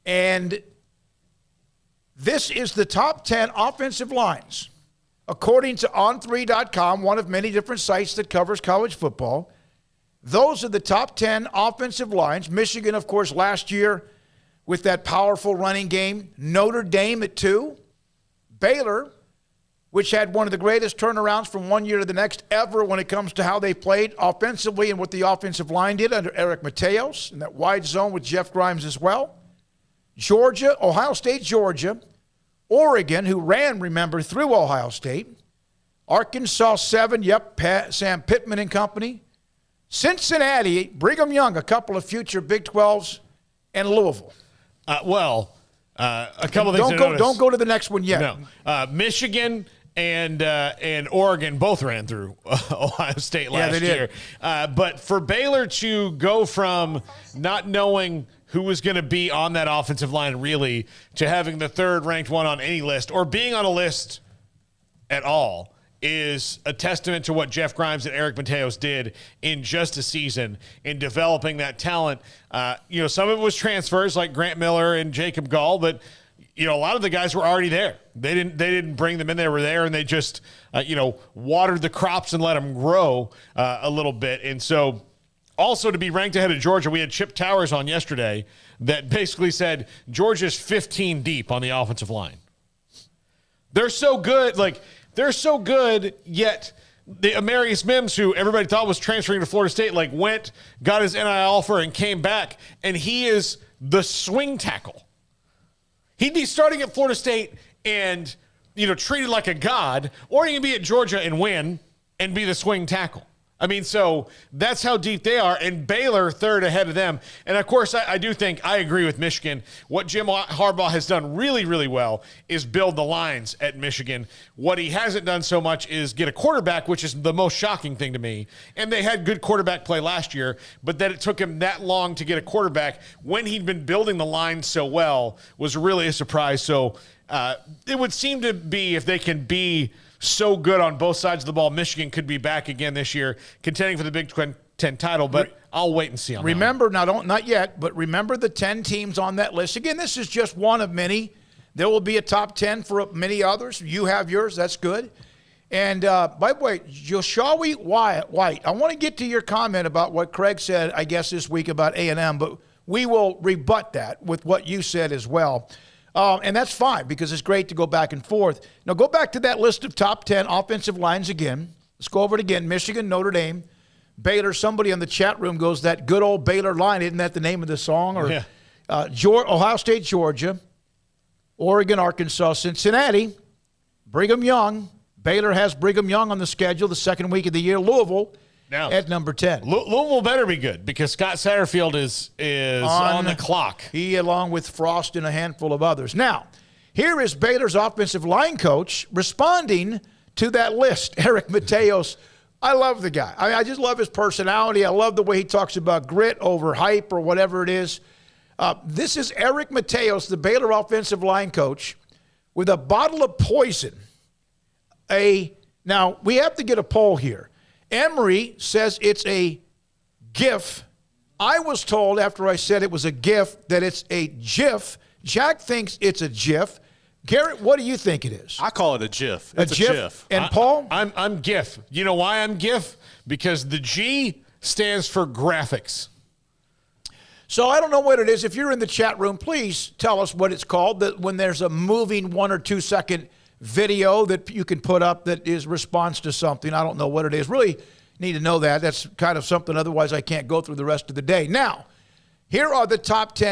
And this is the top 10 offensive lines, according to On3.com, one of many different sites that covers college football. Those are the top 10 offensive lines. Michigan, of course, last year with that powerful running game. Notre Dame at 2. Baylor, which had one of the greatest turnarounds from one year to the next ever when it comes to how they played offensively and what the offensive line did under Eric Mateos in that wide zone with Jeff Grimes as well. Georgia, Ohio State, Georgia. Oregon, who ran, remember, through Ohio State. Arkansas 7, Sam Pittman and company. Cincinnati, Brigham Young, a couple of future Big 12s, and Louisville. A couple of things Don't go to the next one yet. No. Michigan and Oregon both ran through Ohio State last year. But for Baylor to go from not knowing who was going to be on that offensive line really to having the third ranked one on any list or being on a list at all is a testament to what Jeff Grimes and Eric Mateos did in just a season in developing that talent. Some of it was transfers like Grant Miller and Jacob Gall, but a lot of the guys were already there. They didn't bring them in. They were there, and they just, watered the crops and let them grow a little bit. And so also to be ranked ahead of Georgia, we had Chip Towers on yesterday that basically said Georgia's 15 deep on the offensive line. They're so good. They're so good, yet the Amarius Mims, who everybody thought was transferring to Florida State, went, got his NIL offer, and came back, and he is the swing tackle. He'd be starting at Florida State and, treated like a god, or he can be at Georgia and win and be the swing tackle. I mean, so that's how deep they are, and Baylor third ahead of them. And, of course, I do think I agree with Michigan. What Jim Harbaugh has done really, really well is build the lines at Michigan. What he hasn't done so much is get a quarterback, which is the most shocking thing to me. And they had good quarterback play last year, but that it took him that long to get a quarterback when he'd been building the line so well was really a surprise. So it would seem to be, if they can be so good on both sides of the ball, Michigan could be back again this year, contending for the Big Ten title, but I'll wait and see on that. Not yet, but remember the 10 teams on that list. Again, this is just one of many. There will be a top 10 for many others. You have yours. That's good. And, by the way, Joshawi White, I want to get to your comment about what Craig said, I guess, this week about A&M, but we will rebut that with what you said as well. And that's fine because it's great to go back and forth. Now, go back to that list of top 10 offensive lines again. Let's go over it again. Michigan, Notre Dame, Baylor. Somebody in the chat room goes, that good old Baylor line. Isn't that the name of the song? Or yeah. Ohio State, Georgia, Oregon, Arkansas, Cincinnati, Brigham Young. Baylor has Brigham Young on the schedule the second week of the year. Louisville now, at number 10. Louisville better be good because Scott Satterfield is on the clock. He, along with Frost and a handful of others. Now, here is Baylor's offensive line coach responding to that list, Eric Mateos. I love the guy. I just love his personality. I love the way he talks about grit over hype or whatever it is. This is Eric Mateos, the Baylor offensive line coach, with a bottle of poison. Now, we have to get a poll here. Emory says it's a GIF. I was told after I said it was a GIF that it's a GIF. Jack thinks it's a GIF. Garrett, what do you think it is? I call it a GIF. It's a GIF. And Paul? I'm GIF. You know why I'm GIF? Because the G stands for graphics. So I don't know what it is. If you're in the chat room, please tell us what it's called. That when there's a moving 1 or 2 second video that you can put up that is response to something. I don't know what it is. Really need to know that. That's kind of something. Otherwise, I can't go through the rest of the day. Now, here are the top 10